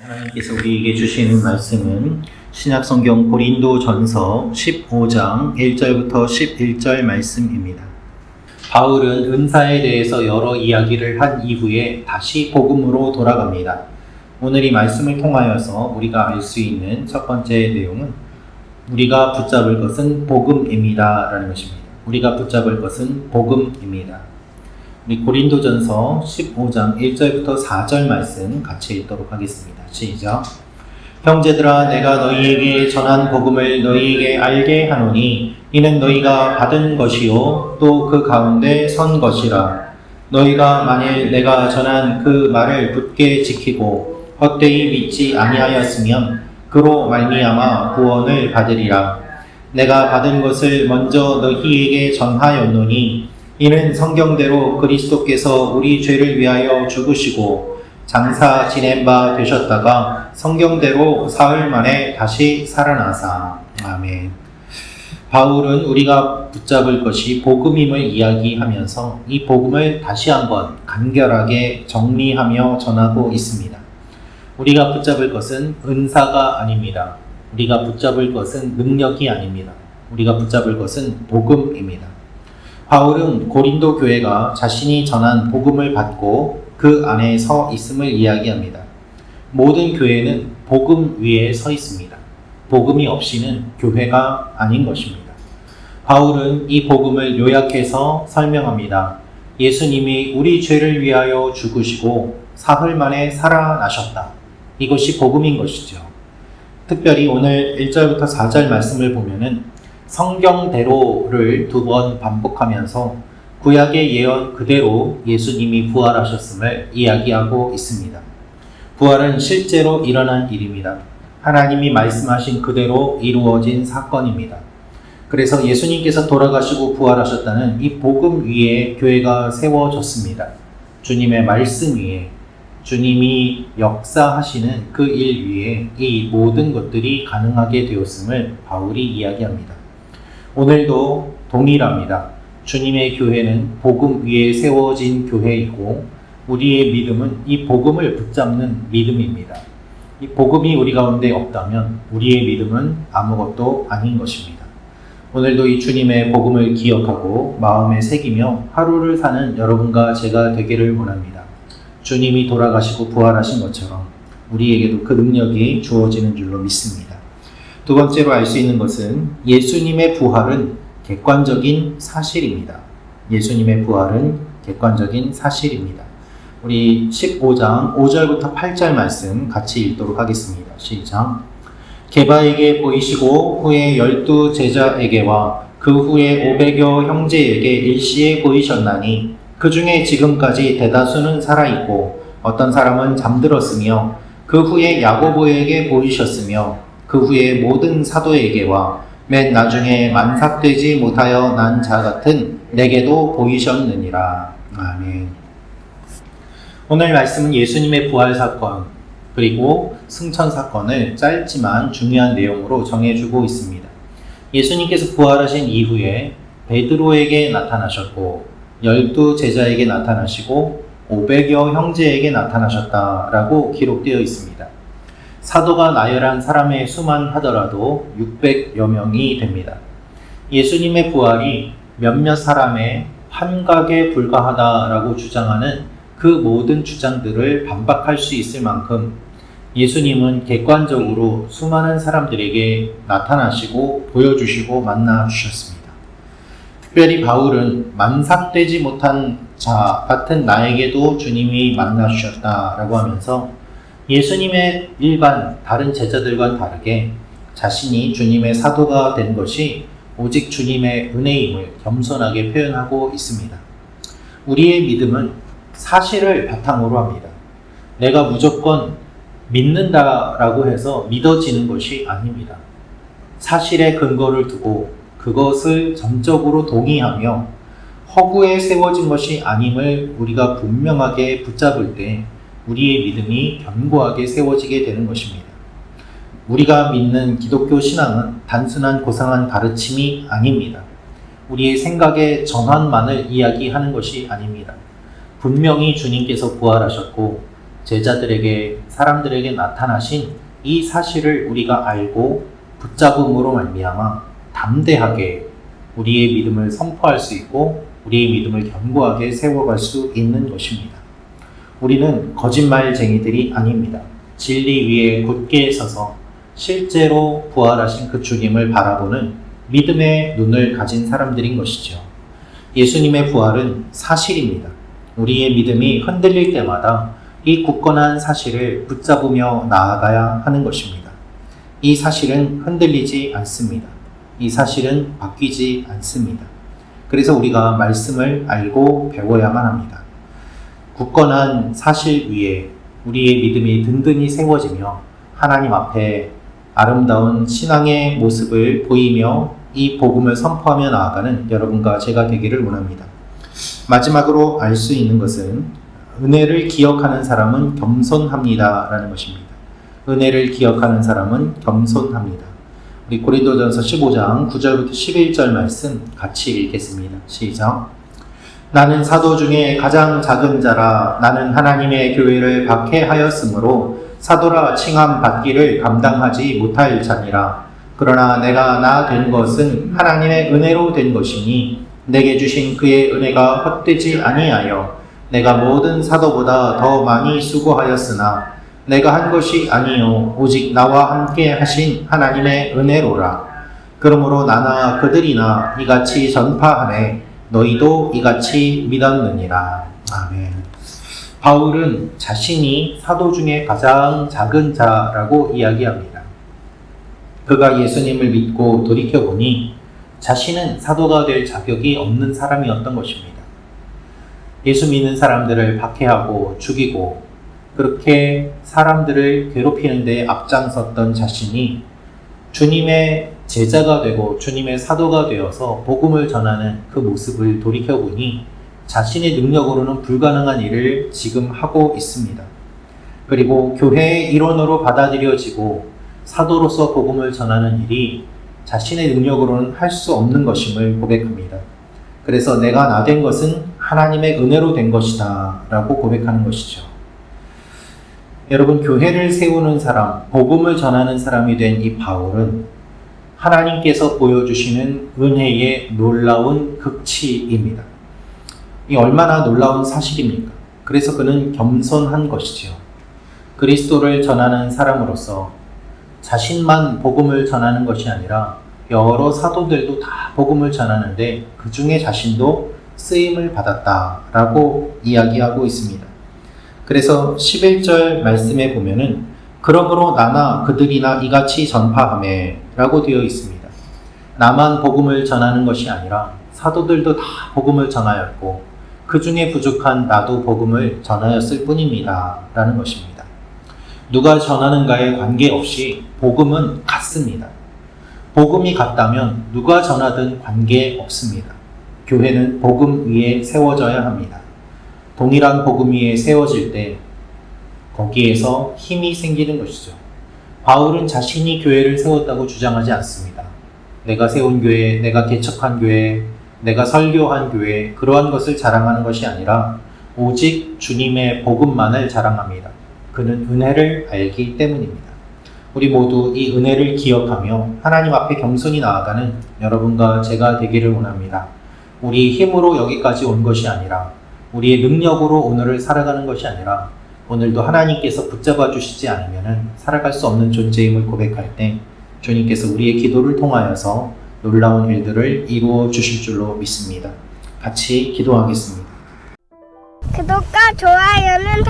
하나님께서 우리에게 주시는 말씀은 신약성경 고린도전서 15장 1절부터 11절 말씀입니다. 바울은 은사에 대해서 여러 이야기를 한 이후에 다시 복음으로 돌아갑니다. 오늘 이 말씀을 통하여서 우리가 알 수 있는 첫 번째 내용은 우리가 붙잡을 것은 복음입니다 라는 것입니다. 우리가 붙잡을 것은 복음입니다. 우리 고린도전서 15장 1절부터 4절 말씀 같이 읽도록 하겠습니다. 시작. 형제들아, 내가 너희에게 전한 복음을 너희에게 알게 하노니 이는 너희가 받은 것이요 또 그 가운데 선 것이라. 너희가 만일 내가 전한 그 말을 굳게 지키고 헛되이 믿지 아니하였으면 그로 말미암아 구원을 받으리라. 내가 받은 것을 먼저 너희에게 전하였노니 이는 성경대로 그리스도께서 우리 죄를 위하여 죽으시고 장사 지낸 바 되셨다가 성경대로 사흘 만에 다시 살아나사. 아멘. 바울은 우리가 붙잡을 것이 복음임을 이야기하면서 이 복음을 다시 한번 간결하게 정리하며 전하고 있습니다. 우리가 붙잡을 것은 은사가 아닙니다. 우리가 붙잡을 것은 능력이 아닙니다. 우리가 붙잡을 것은 복음입니다. 바울은 고린도 교회가 자신이 전한 복음을 받고 그 안에 서 있음을 이야기합니다. 모든 교회는 복음 위에 서 있습니다. 복음이 없이는 교회가 아닌 것입니다. 바울은 이 복음을 요약해서 설명합니다. 예수님이 우리 죄를 위하여 죽으시고 사흘 만에 살아나셨다. 이것이 복음인 것이죠. 특별히 오늘 1절부터 4절 말씀을 보면은 성경대로를 2번 반복하면서 구약의 예언 그대로 예수님이 부활하셨음을 이야기하고 있습니다. 부활은 실제로 일어난 일입니다. 하나님이 말씀하신 그대로 이루어진 사건입니다. 그래서 예수님께서 돌아가시고 부활하셨다는 이 복음 위에 교회가 세워졌습니다. 주님의 말씀 위에, 주님이 역사하시는 그 일 위에 이 모든 것들이 가능하게 되었음을 바울이 이야기합니다. 오늘도 동일합니다. 주님의 교회는 복음 위에 세워진 교회이고 우리의 믿음은 이 복음을 붙잡는 믿음입니다. 이 복음이 우리 가운데 없다면 우리의 믿음은 아무것도 아닌 것입니다. 오늘도 이 주님의 복음을 기억하고 마음에 새기며 하루를 사는 여러분과 제가 되기를 원합니다. 주님이 돌아가시고 부활하신 것처럼 우리에게도 그 능력이 주어지는 줄로 믿습니다. 두 번째로 알 수 있는 것은 예수님의 부활은 객관적인 사실입니다. 예수님의 부활은 객관적인 사실입니다. 우리 15장 5절부터 8절 말씀 같이 읽도록 하겠습니다. 시작. 게바에게 보이시고 후에 12 제자에게와 그 후에 500여 형제에게 일시에 보이셨나니 그 중에 지금까지 대다수는 살아있고 어떤 사람은 잠들었으며 그 후에 야고보에게 보이셨으며 그 후에 모든 사도에게와 맨 나중에 만삭되지 못하여 난 자 같은 내게도 보이셨느니라. 아멘. 오늘 말씀은 예수님의 부활 사건 그리고 승천 사건을 짧지만 중요한 내용으로 정해주고 있습니다. 예수님께서 부활하신 이후에 베드로에게 나타나셨고 12 제자에게 나타나시고 500여 형제에게 나타나셨다라고 기록되어 있습니다. 사도가 나열한 사람의 수만 하더라도 600여 명이 됩니다. 예수님의 부활이 몇몇 사람의 환각에 불과하다라고 주장하는 그 모든 주장들을 반박할 수 있을 만큼 예수님은 객관적으로 수많은 사람들에게 나타나시고 보여주시고 만나주셨습니다. 특별히 바울은 만삭되지 못한 자 같은 나에게도 주님이 만나주셨다라고 하면서 예수님의 일반 다른 제자들과는 다르게 자신이 주님의 사도가 된 것이 오직 주님의 은혜임을 겸손하게 표현하고 있습니다. 우리의 믿음은 사실을 바탕으로 합니다. 내가 무조건 믿는다라고 해서 믿어지는 것이 아닙니다. 사실에 근거를 두고 그것을 전적으로 동의하며 허구에 세워진 것이 아님을 우리가 분명하게 붙잡을 때 우리의 믿음이 견고하게 세워지게 되는 것입니다. 우리가 믿는 기독교 신앙은 단순한 고상한 가르침이 아닙니다. 우리의 생각의 전환만을 이야기하는 것이 아닙니다. 분명히 주님께서 부활하셨고 제자들에게, 사람들에게 나타나신 이 사실을 우리가 알고 붙잡음으로 말미암아 담대하게 우리의 믿음을 선포할 수 있고 우리의 믿음을 견고하게 세워갈 수 있는 것입니다. 우리는 거짓말쟁이들이 아닙니다. 진리 위에 굳게 서서 실제로 부활하신 그 주님을 바라보는 믿음의 눈을 가진 사람들인 것이죠. 예수님의 부활은 사실입니다. 우리의 믿음이 흔들릴 때마다 이 굳건한 사실을 붙잡으며 나아가야 하는 것입니다. 이 사실은 흔들리지 않습니다. 이 사실은 바뀌지 않습니다. 그래서 우리가 말씀을 알고 배워야만 합니다. 굳건한 사실 위에 우리의 믿음이 든든히 세워지며 하나님 앞에 아름다운 신앙의 모습을 보이며 이 복음을 선포하며 나아가는 여러분과 제가 되기를 원합니다. 마지막으로 알 수 있는 것은 은혜를 기억하는 사람은 겸손합니다 라는 것입니다. 은혜를 기억하는 사람은 겸손합니다. 우리 고린도전서 15장 9절부터 11절 말씀 같이 읽겠습니다. 시작. 나는 사도 중에 가장 작은 자라. 나는 하나님의 교회를 박해하였으므로 사도라 칭함 받기를 감당하지 못할 자니라. 그러나 내가 나 된 것은 하나님의 은혜로 된 것이니 내게 주신 그의 은혜가 헛되지 아니하여 내가 모든 사도보다 더 많이 수고하였으나 내가 한 것이 아니요 오직 나와 함께 하신 하나님의 은혜로라. 그러므로 나나 그들이나 이같이 전파하매 너희도 이같이 믿었느니라. 아멘. 바울은 자신이 사도 중에 가장 작은 자라고 이야기합니다. 그가 예수님을 믿고 돌이켜보니 자신은 사도가 될 자격이 없는 사람이었던 것입니다. 예수 믿는 사람들을 박해하고 죽이고 그렇게 사람들을 괴롭히는 데 앞장섰던 자신이 주님의 제자가 되고 주님의 사도가 되어서 복음을 전하는 그 모습을 돌이켜보니 자신의 능력으로는 불가능한 일을 지금 하고 있습니다. 그리고 교회의 일원으로 받아들여지고 사도로서 복음을 전하는 일이 자신의 능력으로는 할 수 없는 것임을 고백합니다. 그래서 내가 나 된 것은 하나님의 은혜로 된 것이다 라고 고백하는 것이죠. 여러분, 교회를 세우는 사람, 복음을 전하는 사람이 된 이 바울은 하나님께서 보여주시는 은혜의 놀라운 극치입니다. 이 얼마나 놀라운 사실입니까? 그래서 그는 겸손한 것이죠. 그리스도를 전하는 사람으로서 자신만 복음을 전하는 것이 아니라 여러 사도들도 다 복음을 전하는데 그 중에 자신도 쓰임을 받았다라고 이야기하고 있습니다. 그래서 11절 말씀에 보면은 그러므로 나나 그들이나 이같이 전파하매 라고 되어 있습니다. 나만 복음을 전하는 것이 아니라 사도들도 다 복음을 전하였고 그 중에 부족한 나도 복음을 전하였을 뿐입니다 라는 것입니다. 누가 전하는가에 관계없이 복음은 같습니다. 복음이 같다면 누가 전하든 관계없습니다. 교회는 복음 위에 세워져야 합니다. 동일한 복음 위에 세워질 때 거기에서 힘이 생기는 것이죠. 바울은 자신이 교회를 세웠다고 주장하지 않습니다. 내가 세운 교회, 내가 개척한 교회, 내가 설교한 교회, 그러한 것을 자랑하는 것이 아니라 오직 주님의 복음만을 자랑합니다. 그는 은혜를 알기 때문입니다. 우리 모두 이 은혜를 기억하며 하나님 앞에 겸손히 나아가는 여러분과 제가 되기를 원합니다. 우리 힘으로 여기까지 온 것이 아니라 우리의 능력으로 오늘을 살아가는 것이 아니라 오늘도 하나님께서 붙잡아 주시지 않으면 살아갈 수 없는 존재임을 고백할 때 주님께서 우리의 기도를 통하여서 놀라운 일들을 이루어 주실 줄로 믿습니다. 같이 기도하겠습니다. 구독과 좋아요는